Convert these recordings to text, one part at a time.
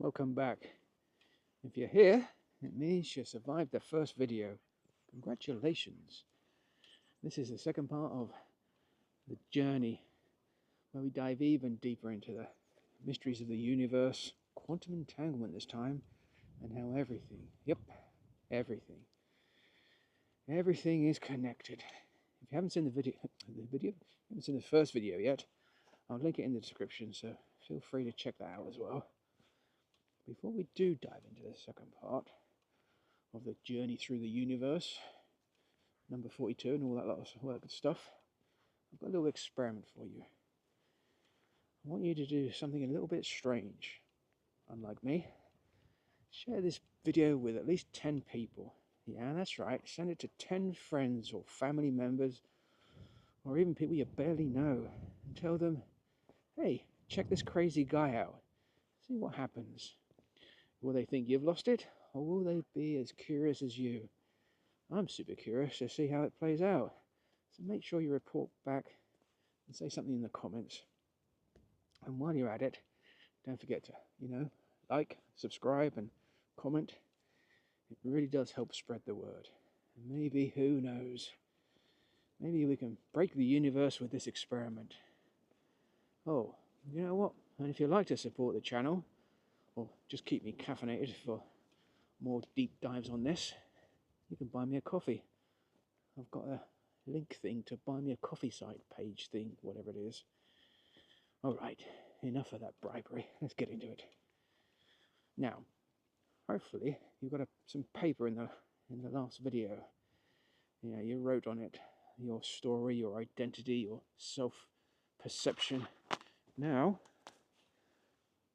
welcome back. If you're here, it means you survived the first video. Congratulations. This is the second part of the journey where we dive even deeper into the mysteries of the universe, quantum entanglement this time, and how everything is connected. If you haven't seen haven't seen the first video yet, I'll link it in the description, so feel free to check that out as well. Before we do dive into the second part of the journey through the universe, number 42 and all that good stuff, I've got a little experiment for you. I want you to do something a little bit strange. Unlike me, share this video with at least 10 people. Yeah, that's right, send it to 10 friends or family members, or even people you barely know, and tell them, hey, check this crazy guy out. See what happens. Will they think you've lost it, or will they be as curious as you? I'm super curious to see how it plays out, so make sure you report back and say something in the comments. And while you're at it, don't forget to, like, subscribe and comment. It really does help spread the word. And maybe, who knows, maybe we can break the universe with this experiment. Oh, you know what? And if you'd like to support the channel, or just keep me caffeinated for more deep dives on this, you can buy me a coffee. I've got a link thing to buy me a coffee site page thing, whatever it is. Alright, enough of that bribery. Let's get into it. Now, hopefully you've got some paper in the last video. Yeah, you wrote on it your story, your identity, your self-perception. Now,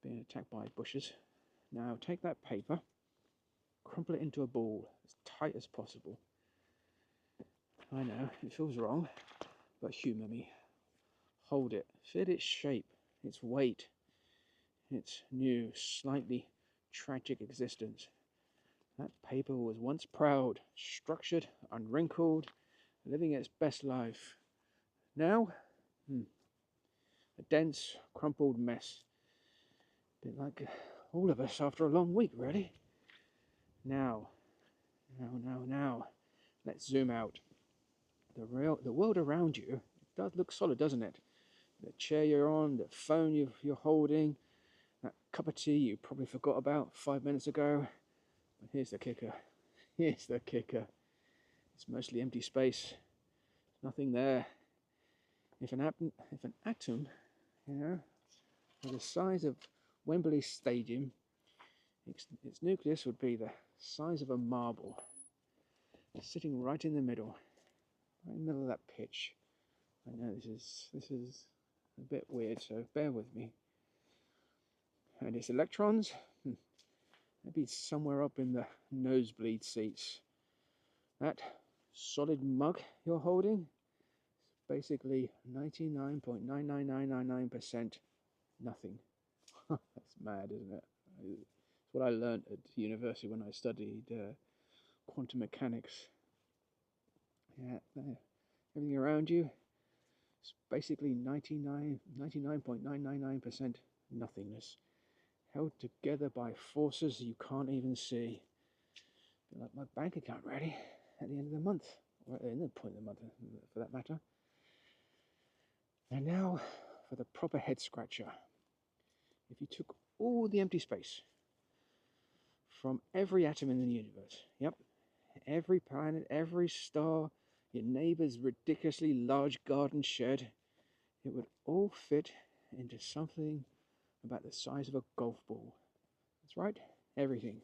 being attacked by bushes. Now take that paper, crumple it into a ball as tight as possible. I know, it feels wrong, but humour me. Hold it, feel its shape, its weight, its new, slightly tragic existence. That paper was once proud, structured, unwrinkled, living its best life. Now, a dense, crumpled mess. A bit like all of us after a long week, really. Now, let's zoom out. The world around you does look solid, doesn't it? The chair you're on, the phone you're holding, that cup of tea you probably forgot about 5 minutes ago. But here's the kicker. Here's the kicker. It's mostly empty space. Nothing there. If an atom, the size of Wembley Stadium, its nucleus would be the size of a marble, sitting right in the middle of that pitch. I know this is a bit weird, so bear with me. And its electrons, maybe somewhere up in the nosebleed seats. That solid mug you're holding is basically 99.99999% nothing. That's mad, isn't it? It's what I learned at university when I studied quantum mechanics. Yeah, everything around you is basically 99.999% nothingness, held together by forces you can't even see. Like my bank account, really, at the end of the month, or at any point of the month, for that matter. And now for the proper head scratcher. If you took all the empty space from every atom in the universe, yep, every planet, every star, your neighbour's ridiculously large garden shed, it would all fit into something about the size of a golf ball. That's right, everything.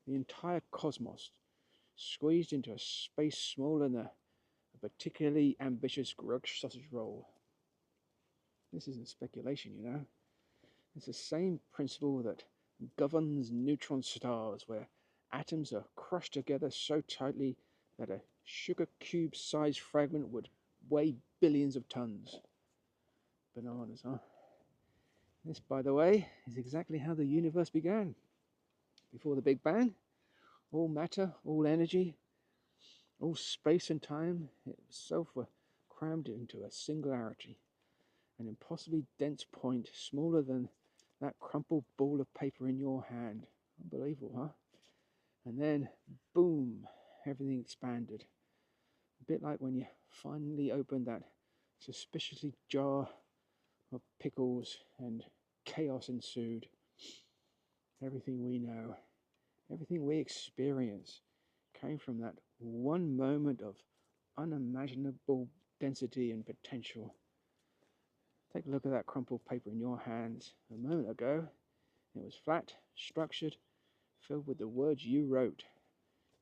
The entire cosmos, squeezed into a space smaller than a particularly ambitious grudge sausage roll. This isn't speculation, It's the same principle that governs neutron stars, where atoms are crushed together so tightly that a sugar cube sized fragment would weigh billions of tons. Bananas, huh? This, by the way, is exactly how the universe began. Before the Big Bang, all matter, all energy, all space and time itself were crammed into a singularity, an impossibly dense point smaller than that crumpled ball of paper in your hand. Unbelievable, huh? And then, boom, everything expanded. A bit like when you finally opened that suspiciously jar of pickles and chaos ensued. Everything we know, everything we experience came from that one moment of unimaginable density and potential. Take a look at that crumpled paper in your hands. A moment ago, it was flat, structured, filled with the words you wrote,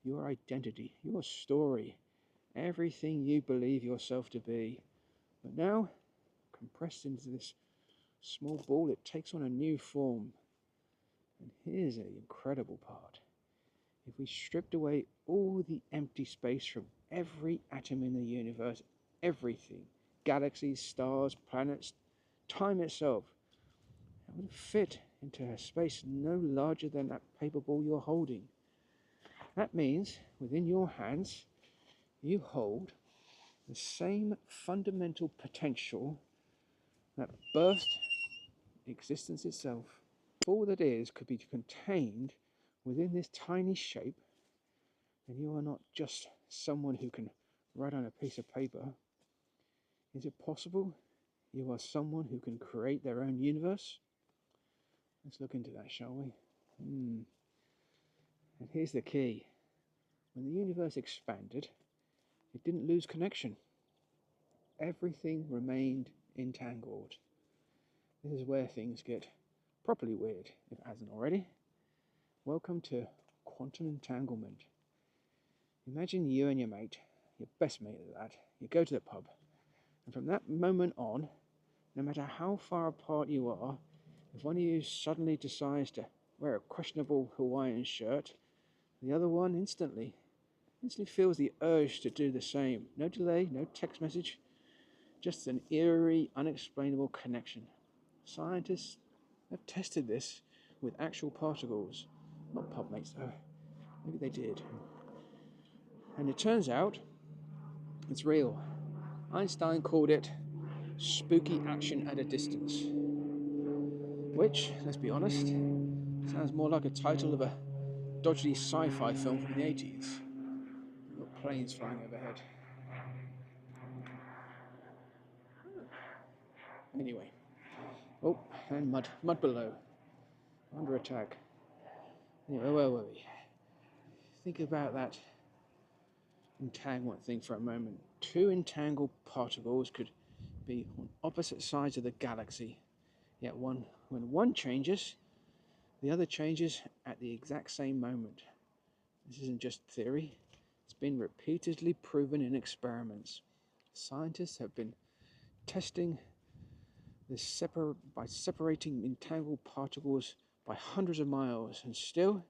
your identity, your story, everything you believe yourself to be. But now, compressed into this small ball, it takes on a new form. And here's the incredible part. If we stripped away all the empty space from every atom in the universe, everything, galaxies, stars, planets, time itself, it would fit into a space no larger than that paper ball you're holding. That means within your hands, you hold the same fundamental potential that birthed existence itself. If all that is could be contained within this tiny shape, then you are not just someone who can write on a piece of paper. Is it possible you are someone who can create their own universe? Let's look into that, shall we? And here's the key. When the universe expanded, it didn't lose connection. Everything remained entangled. This is where things get properly weird, if it hasn't already. Welcome to quantum entanglement. Imagine you and your mate, your best mate at that, you go to the pub, and from that moment on, no matter how far apart you are, if one of you suddenly decides to wear a questionable Hawaiian shirt, the other one instantly feels the urge to do the same. No delay, no text message, just an eerie, unexplainable connection. Scientists have tested this with actual particles. Not pub mates though. Maybe they did. And it turns out it's real. Einstein called it spooky action at a distance. Which, let's be honest, sounds more like a title of a dodgy sci-fi film from the 80s. Got planes flying overhead. Anyway. Oh, and mud below. Under attack. Anyway, where were we? Think about that entanglement thing for a moment. Two entangled particles could be on opposite sides of the galaxy, yet when one changes, the other changes at the exact same moment. This isn't just theory, it's been repeatedly proven in experiments. Scientists have been testing this by separating entangled particles by hundreds of miles, and still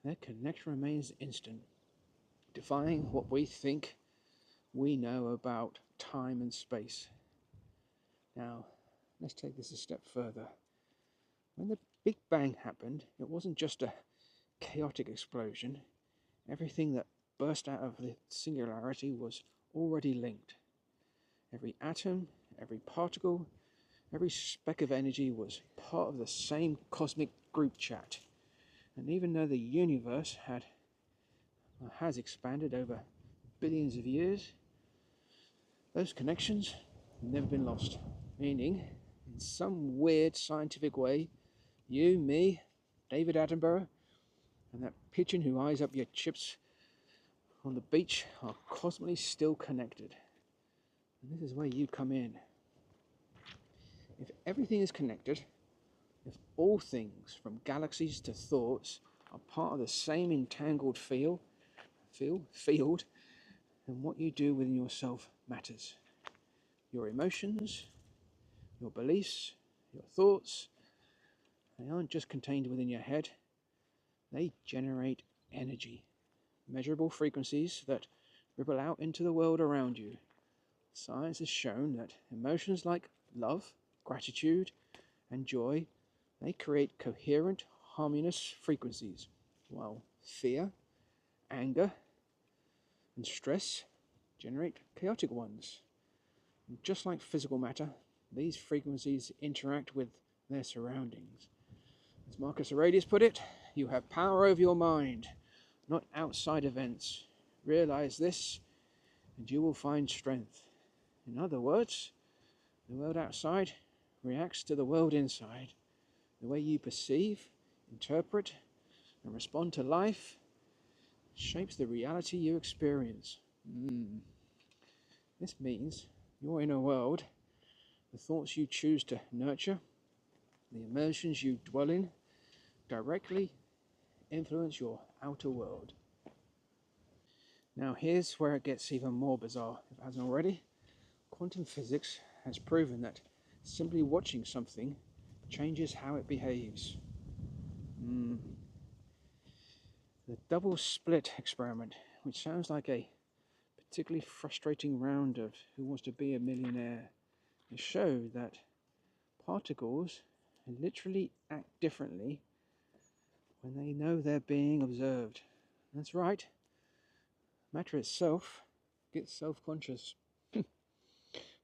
their connection remains instant, defying what we think we know about time and space. Now, let's take this a step further. When the Big Bang happened, it wasn't just a chaotic explosion. Everything that burst out of the singularity was already linked. Every atom, every particle, every speck of energy was part of the same cosmic group chat. And even though the universe has expanded over billions of years, those connections have never been lost. Meaning, in some weird scientific way, you, me, David Attenborough, and that pigeon who eyes up your chips on the beach are cosmically still connected. And this is where you come in. If everything is connected, if all things, from galaxies to thoughts, are part of the same entangled field, then what you do within yourself matters. Your emotions, your beliefs, your thoughts, they aren't just contained within your head, they generate energy, measurable frequencies that ripple out into the world around you. Science has shown that emotions like love, gratitude, and joy, they create coherent, harmonious frequencies, while fear, anger, and stress generate chaotic ones. And just like physical matter, these frequencies interact with their surroundings. As Marcus Aurelius put it, you have power over your mind, not outside events. Realize this, and you will find strength. In other words, the world outside reacts to the world inside. The way you perceive, interpret, and respond to life shapes the reality you experience. This means your inner world, the thoughts you choose to nurture, the emotions you dwell in, directly influence your outer world. Now here's where it gets even more bizarre, if it hasn't already. Quantum physics has proven that simply watching something changes how it behaves. The double split experiment, which sounds like a particularly frustrating round of Who Wants to Be a Millionaire, it showed that particles literally act differently when they know they're being observed. That's right, matter itself gets self-conscious.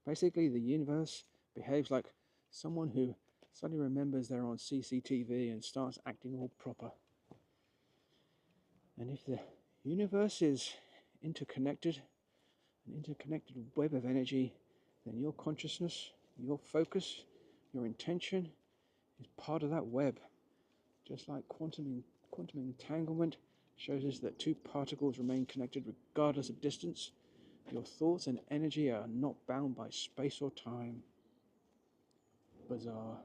Basically, the universe behaves like someone who suddenly remembers they're on CCTV and starts acting all proper. And if the universe is interconnected, an interconnected web of energy, then your consciousness, your focus, your intention is part of that web. Just like quantum entanglement shows us that two particles remain connected regardless of distance, your thoughts and energy are not bound by space or time. Bizarre.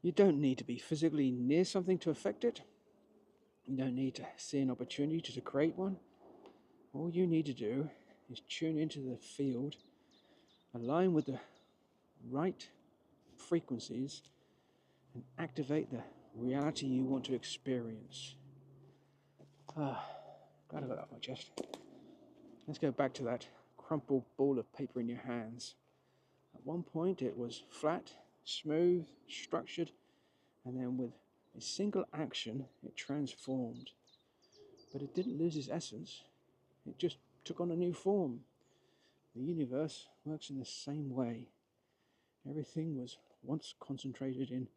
You don't need to be physically near something to affect it. You don't need to see an opportunity to create one. All you need to do is tune into the field, align with the right frequencies, and activate the reality you want to experience. Glad I got that off my chest. Let's go back to that crumpled ball of paper in your hands. At one point it was flat, smooth, structured, and then with a single action it transformed. But it didn't lose its essence, it just took on a new form. The universe works in the same way. Everything was once concentrated in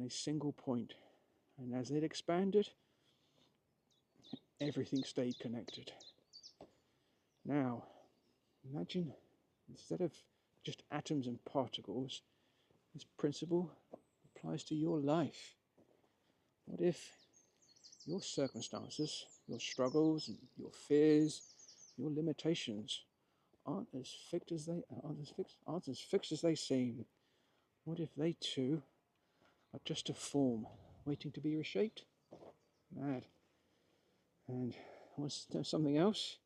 a single point, and as it expanded, everything stayed connected. Now, imagine instead of just atoms and particles, this principle applies to your life. What if your circumstances, your struggles, and your fears, your limitations aren't as fixed as they seem? What if they too are just a form waiting to be reshaped? Mad. And wants to know something else?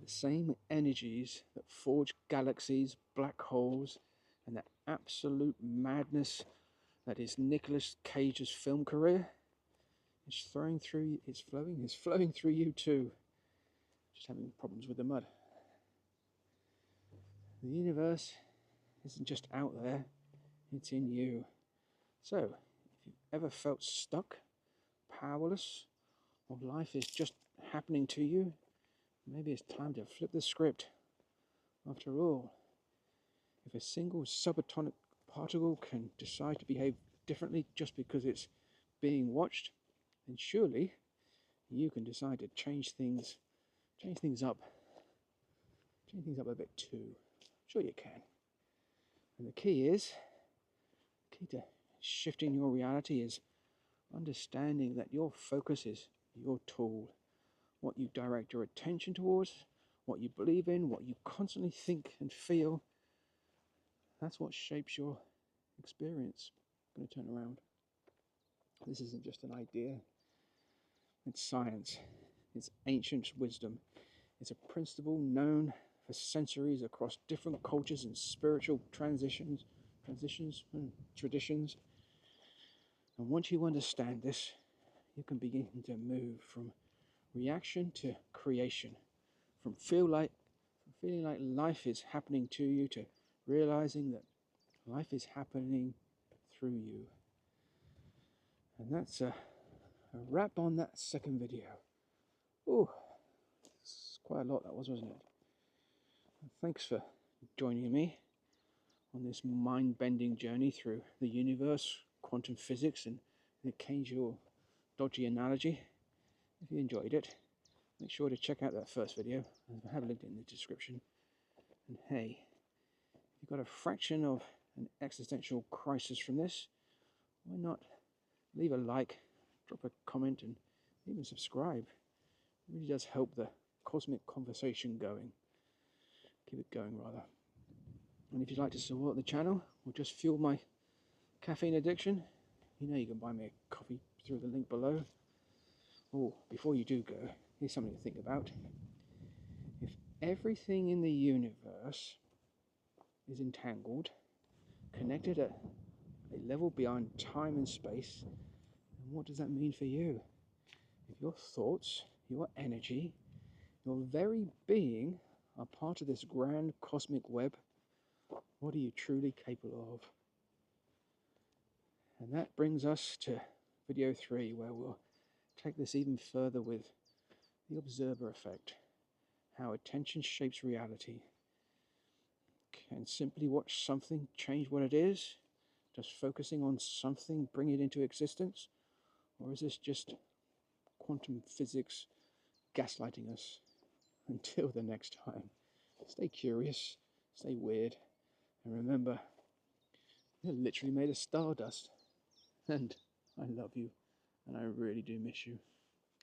The same energies that forge galaxies, black holes, and the absolute madness that is Nicolas Cage's film career is flowing through you too. Just having problems with the mud. The universe isn't just out there, it's in you. So, if you've ever felt stuck, powerless, or life is just happening to you, maybe it's time to flip the script. After all, if a single subatomic particle can decide to behave differently just because it's being watched, then surely you can decide to change things up a bit too. Sure you can. And the key to shifting your reality is understanding that your focus is your tool. What you direct your attention towards, what you believe in, what you constantly think and feel, that's what shapes your experience. I'm going to turn around. This isn't just an idea. It's science. It's ancient wisdom. It's a principle known for centuries across different cultures and spiritual traditions. And once you understand this, you can begin to move from reaction to creation, from feeling like life is happening to you to realizing that life is happening through you. And that's a wrap on that second video. Oh, it's quite a lot that was, wasn't it? Thanks for joining me on this mind-bending journey through the universe, quantum physics, and the occasional dodgy analogy. If you enjoyed it, make sure to check out that first video. I have linked it in the description. And hey, if you've got a fraction of an existential crisis from this, why not leave a like, drop a comment, and even subscribe. It really does help the cosmic conversation going. Keep it going, rather. And if you'd like to support the channel or just fuel my caffeine addiction, you know you can buy me a coffee through the link below. Oh, before you do go, here's something to think about. If everything in the universe is entangled, connected at a level beyond time and space, then what does that mean for you? If your thoughts, your energy, your very being are part of this grand cosmic web, what are you truly capable of? And that brings us to video 3, where we'll take this even further with the observer effect, how attention shapes reality. Can simply watch something change what it is? Does focusing on something bring it into existence? Or is this just quantum physics gaslighting us? Until the next time, stay curious, stay weird, and remember, you're literally made of stardust. And I love you, and I really do miss you.